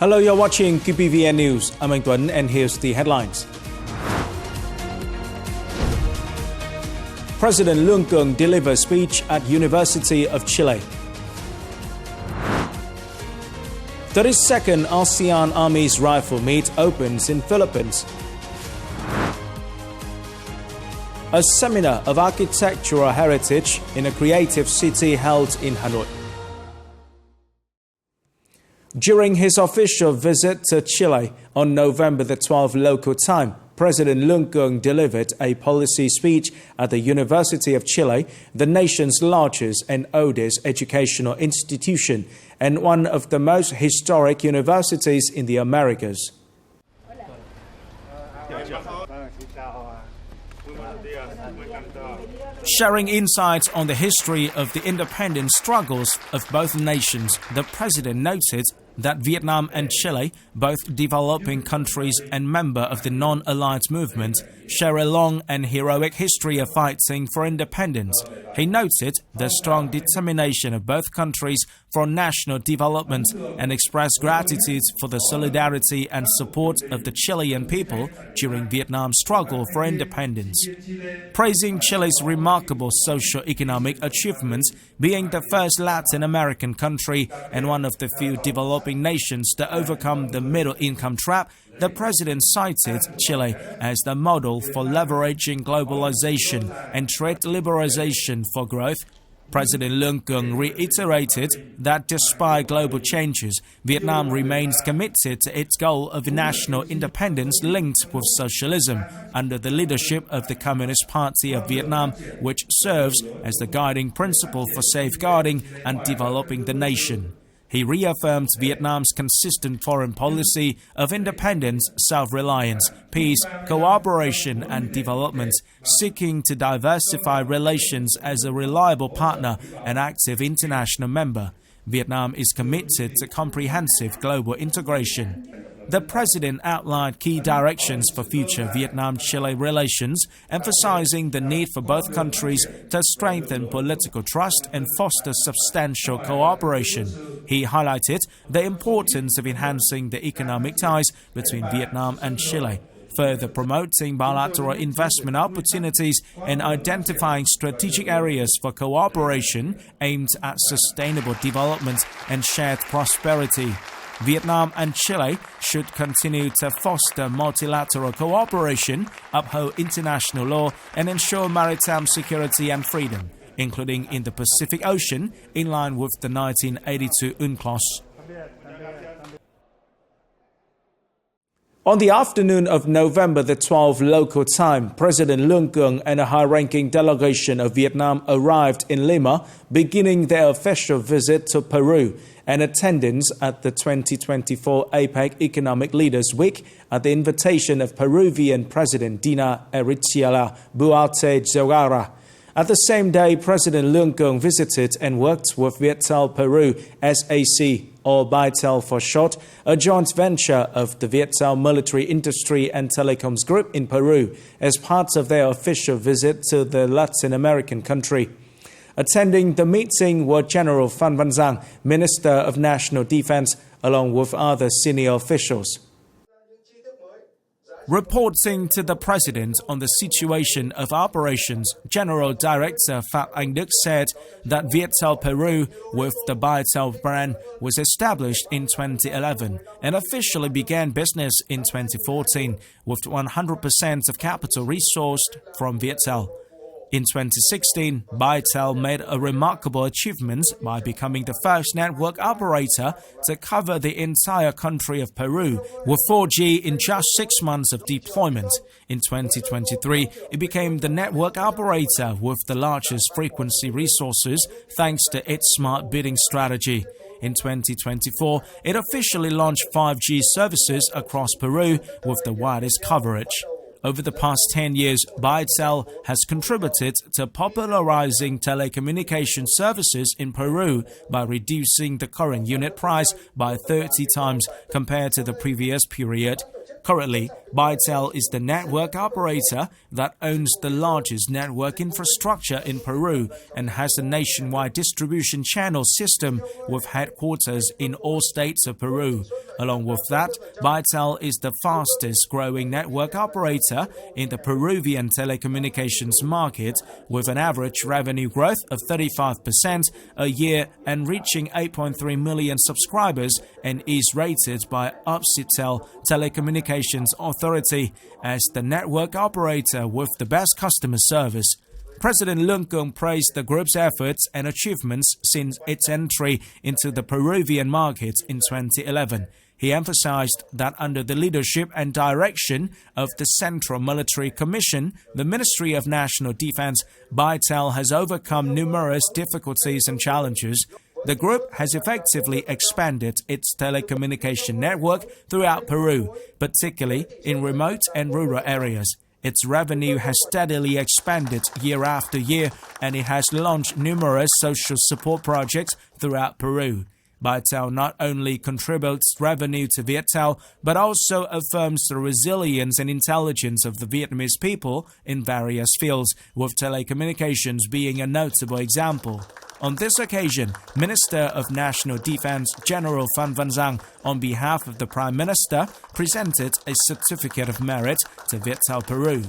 Hello, you're watching QPVN News. I'm Anh Tuấn and here's the headlines. President LUONG delivers speech at University of Chile. 32nd ASEAN Armies Rifle Meet opens in Philippines. A seminar of architectural heritage in a creative city held in Hanoi. During his official visit to Chile on November the 12th local time, President LUONG delivered a policy speech at the University of Chile, the nation's largest and oldest educational institution and one of the most historic universities in the Americas. Sharing insights on the history of the independence struggles of both nations, the president noted that Vietnam and Chile, both developing countries and member of the non-aligned movement, share a long and heroic history of fighting for independence. He noted the strong determination of both countries for national development and expressed gratitude for the solidarity and support of the Chilean people during Vietnam's struggle for independence. Praising Chile's remarkable socio-economic achievements, being the first Latin American country and one of the few developing nations to overcome the middle-income trap, the president cited Chile as the model for leveraging globalization and trade liberalization for growth. President LUONG reiterated that despite global changes, Vietnam remains committed to its goal of national independence linked with socialism under the leadership of the Communist Party of Vietnam, which serves as the guiding principle for safeguarding and developing the nation. He reaffirmed Vietnam's consistent foreign policy of independence, self-reliance, peace, cooperation and development, seeking to diversify relations as a reliable partner and active international member. Vietnam is committed to comprehensive global integration. The president outlined key directions for future Vietnam-Chile relations, emphasizing the need for both countries to strengthen political trust and foster substantial cooperation. He highlighted the importance of enhancing the economic ties between Vietnam and Chile, further promoting bilateral investment opportunities and identifying strategic areas for cooperation aimed at sustainable development and shared prosperity. Vietnam and Chile should continue to foster multilateral cooperation, uphold international law, and ensure maritime security and freedom, including in the Pacific Ocean, in line with the 1982 UNCLOS. On the afternoon of November the 12th local time, President LUONG and a high-ranking delegation of Vietnam arrived in Lima, beginning their official visit to Peru and attendance at the 2024 APEC Economic Leaders Week at the invitation of Peruvian President Dina Ericilla Buarte-Zogarra. At the same day, President LUONG visited and worked with Viettel Peru SAC, or Viettel for short, a joint venture of the Viettel Military Industry and Telecoms Group in Peru, as part of their official visit to the Latin American country. Attending the meeting were General Phan Van Giang, Minister of National Defense, along with other senior officials. Reporting to the President on the situation of operations, General Director Phạm Anh Đức said that Viettel Peru, with the Viettel brand, was established in 2011 and officially began business in 2014, with 100% of capital resourced from Viettel. In 2016, Viettel made a remarkable achievement by becoming the first network operator to cover the entire country of Peru with 4G in just 6 months of deployment. In 2023, it became the network operator with the largest frequency resources thanks to its smart bidding strategy. In 2024, it officially launched 5G services across Peru with the widest coverage. Over the past 10 years, Viettel has contributed to popularizing telecommunication services in Peru by reducing the current unit price by 30 times compared to the previous period. Currently, Vitel is the network operator that owns the largest network infrastructure in Peru and has a nationwide distribution channel system with headquarters in all states of Peru. Along with that, Vitel is the fastest growing network operator in the Peruvian telecommunications market, with an average revenue growth of 35% a year and reaching 8.3 million subscribers, and is rated by Upsitel Telecommunications Authority as the network operator with the best customer service. President LUONG praised the group's efforts and achievements since its entry into the Peruvian market in 2011. He emphasized that under the leadership and direction of the Central Military Commission, the Ministry of National Defense, Vitel has overcome numerous difficulties and challenges. The group has effectively expanded its telecommunication network throughout Peru, particularly in remote and rural areas. Its revenue has steadily expanded year after year, and it has launched numerous social support projects throughout Peru. Vitel not only contributes revenue to Viettel, but also affirms the resilience and intelligence of the Vietnamese people in various fields, with telecommunications being a notable example. On this occasion, Minister of National Defense General Phan Van Giang, on behalf of the Prime Minister, presented a certificate of merit to Viettel Peru.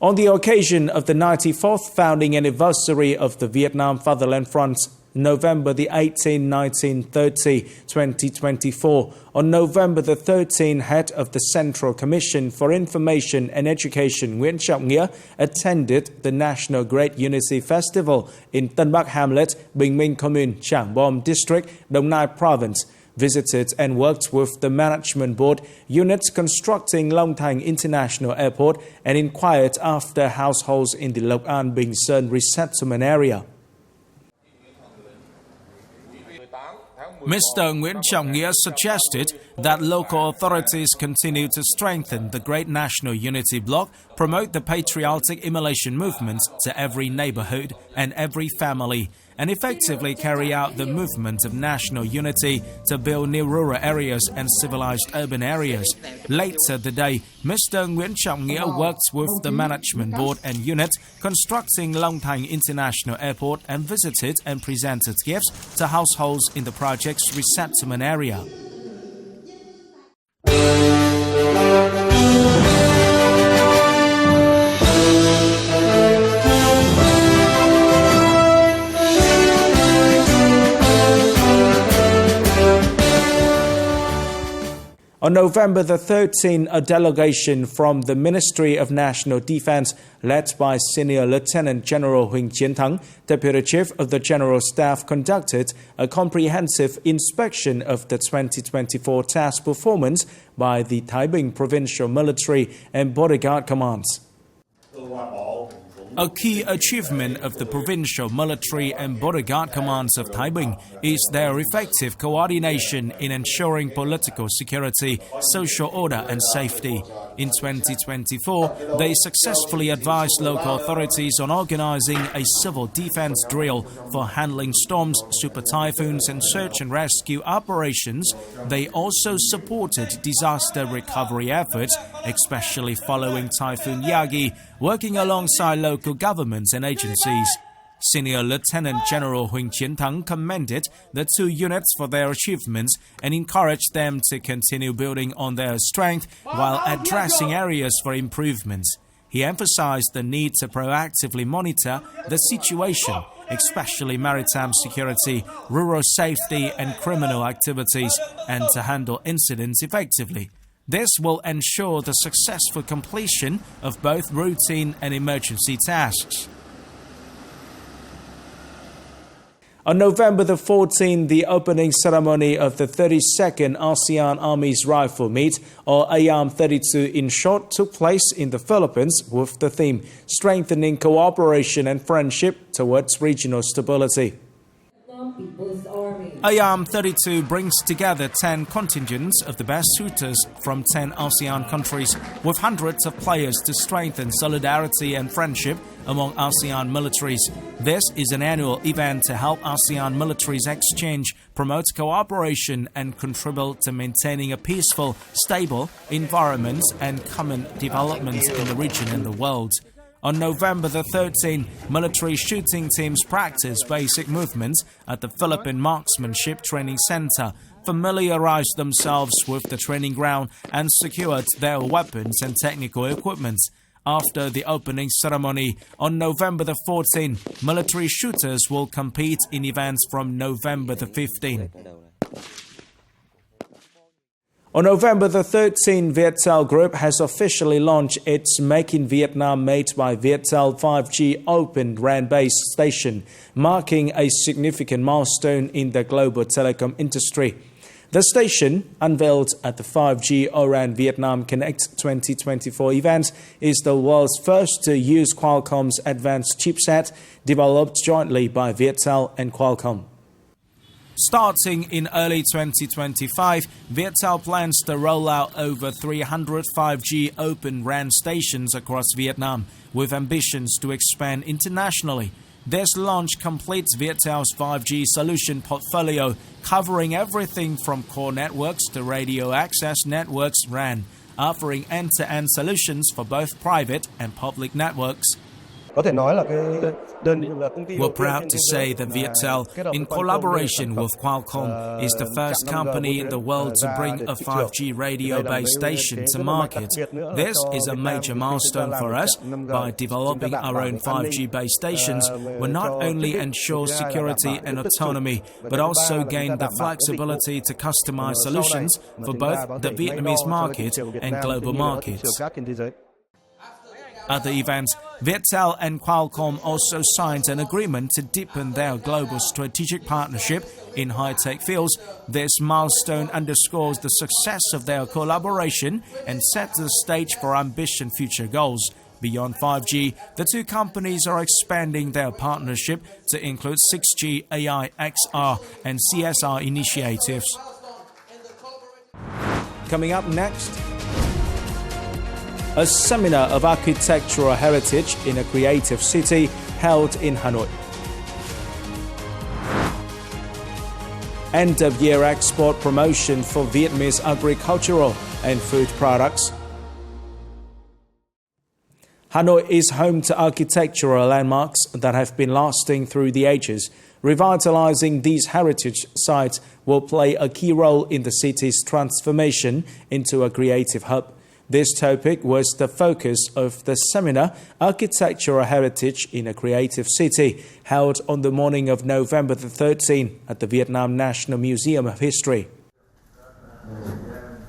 On the occasion of the 94th founding anniversary of the Vietnam Fatherland Front, November the 18, 1930, 2024, on November the 13th, head of the Central Commission for Information and Education Nguyễn Trọng Nghĩa attended the National Great Unity Festival in Tân Bắc Hamlet, Bình Minh Commune, Trảng Bom District, Đồng Nai Province, visited and worked with the management board units constructing Long Thành International Airport, and inquired after households in the Lộc An Bình Sơn resettlement area. Mr. Nguyễn Trọng Nghĩa suggested that local authorities continue to strengthen the Great National Unity Bloc, promote the patriotic immolation movement to every neighborhood and every family, and effectively carry out the movement of national unity to build new rural areas and civilized urban areas. Later the day, Mr. Nguyễn Trọng Nghĩa worked with the management board and unit constructing Long Thành International Airport and visited and presented gifts to households in the project's resettlement area. On November the 13th, a delegation from the Ministry of National Defense, led by Senior Lieutenant General Huỳnh Chiến Thắng, Deputy Chief of the General Staff, conducted a comprehensive inspection of the 2024 task performance by the Thái Bình Provincial Military and Bodyguard Commands. A key achievement of the Provincial Military and Bodyguard Commands of Thái Bình is their effective coordination in ensuring political security, social order and safety. In 2024, they successfully advised local authorities on organizing a civil defense drill for handling storms, super typhoons and search and rescue operations. They also supported disaster recovery efforts, especially following Typhoon Yagi, working alongside local governments and agencies. Senior Lieutenant General Huỳnh Chiến Thắng commended the two units for their achievements and encouraged them to continue building on their strength while addressing areas for improvement. He emphasized the need to proactively monitor the situation, especially maritime security, rural safety and criminal activities, and to handle incidents effectively. This will ensure the successful completion of both routine and emergency tasks. On November the 14th, the opening ceremony of the 32nd ASEAN Armies Rifle Meet, or ARM-32 in short, took place in the Philippines with the theme Strengthening Cooperation and Friendship Towards Regional Stability. ARM 32 brings together 10 contingents of the best shooters from 10 ASEAN countries, with hundreds of players to strengthen solidarity and friendship among ASEAN militaries. This is an annual event to help ASEAN militaries exchange, promote cooperation and contribute to maintaining a peaceful, stable environment and common development in the region and the world. On November the 13th, military shooting teams practiced basic movements at the Philippine Marksmanship Training Center, familiarized themselves with the training ground and secured their weapons and technical equipment. After the opening ceremony on November the 14th, military shooters will compete in events from November the 15th. On November the 13th, Viettel Group has officially launched its Make in Vietnam Made by Viettel 5G open RAN base station, marking a significant milestone in the global telecom industry. The station, unveiled at the 5G ORAN Vietnam Connect 2024 event, is the world's first to use Qualcomm's advanced chipset, developed jointly by Viettel and Qualcomm. Starting in early 2025, Viettel plans to roll out over 300 5G open RAN stations across Vietnam, with ambitions to expand internationally. This launch completes Viettel's 5G solution portfolio, covering everything from core networks to radio access networks RAN, offering end-to-end solutions for both private and public networks. We're proud to say that Viettel, in collaboration with Qualcomm, is the first company in the world to bring a 5G radio base station to market. This is a major milestone for us. By developing our own 5G base stations, we not only ensure security and autonomy, but also gain the flexibility to customize solutions for both the Vietnamese market and global markets. At the event, Viettel and Qualcomm also signed an agreement to deepen their global strategic partnership in high-tech fields. This milestone underscores the success of their collaboration and sets the stage for ambitious future goals. Beyond 5G, the two companies are expanding their partnership to include 6G, AI, XR, and CSR initiatives. Coming up next, a seminar of architectural heritage in a creative city held in Hanoi. End-of-year export promotion for Vietnamese agricultural and food products. Hanoi is home to architectural landmarks that have been lasting through the ages. Revitalizing these heritage sites will play a key role in the city's transformation into a creative hub. This topic was the focus of the seminar, Architectural Heritage in a Creative City, held on the morning of November the 13th at the Vietnam National Museum of History.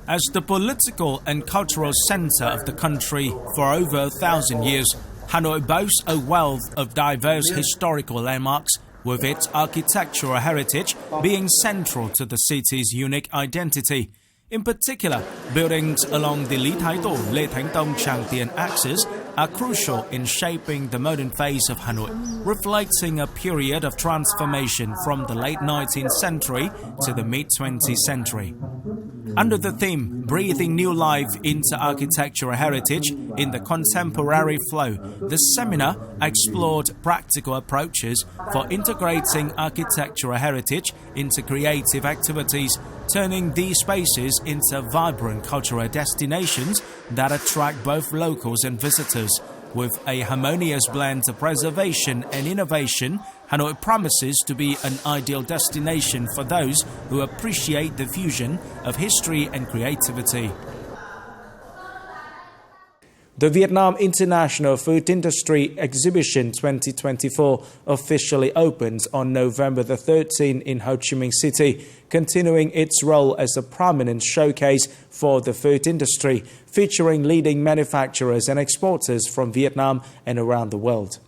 As the political and cultural center of the country for over 1,000 years, Hanoi boasts a wealth of diverse historical landmarks, with its architectural heritage being central to the city's unique identity. In particular, buildings along the Lý Thái Tổ, Lê Thánh Tông, Tràng Tiền axis are crucial in shaping the modern face of Hanoi, reflecting a period of transformation from the late 19th century to the mid-20th century. Under the theme, Breathing New Life into Architectural Heritage in the Contemporary Flow, the seminar explored practical approaches for integrating architectural heritage into creative activities, turning these spaces into vibrant cultural destinations that attract both locals and visitors. With a harmonious blend of preservation and innovation, Hanoi promises to be an ideal destination for those who appreciate the fusion of history and creativity. The Vietnam International Food Industry Exhibition 2024 officially opens on November the 13th in Ho Chi Minh City, continuing its role as a prominent showcase for the food industry, featuring leading manufacturers and exporters from Vietnam and around the world.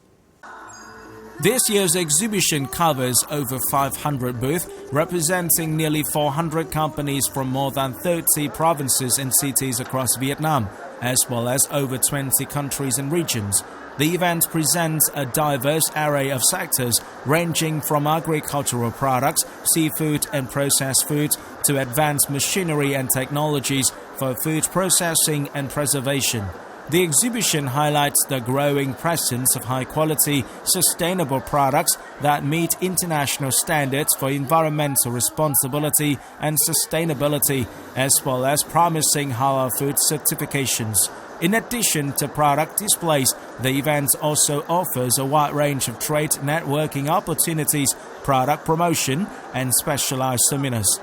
This year's exhibition covers over 500 booths, representing nearly 400 companies from more than 30 provinces and cities across Vietnam, as well as over 20 countries and regions. The event presents a diverse array of sectors ranging from agricultural products, seafood and processed foods to advanced machinery and technologies for food processing and preservation. The exhibition highlights the growing presence of high-quality, sustainable products that meet international standards for environmental responsibility and sustainability, as well as promising halal food certifications. In addition to product displays, the event also offers a wide range of trade networking opportunities, product promotion, and specialized seminars.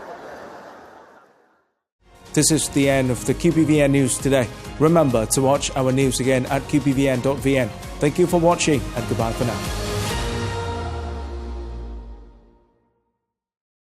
This is the end of the QPVN News today. Remember to watch our news again at qpvn.vn. Thank you for watching and goodbye for now.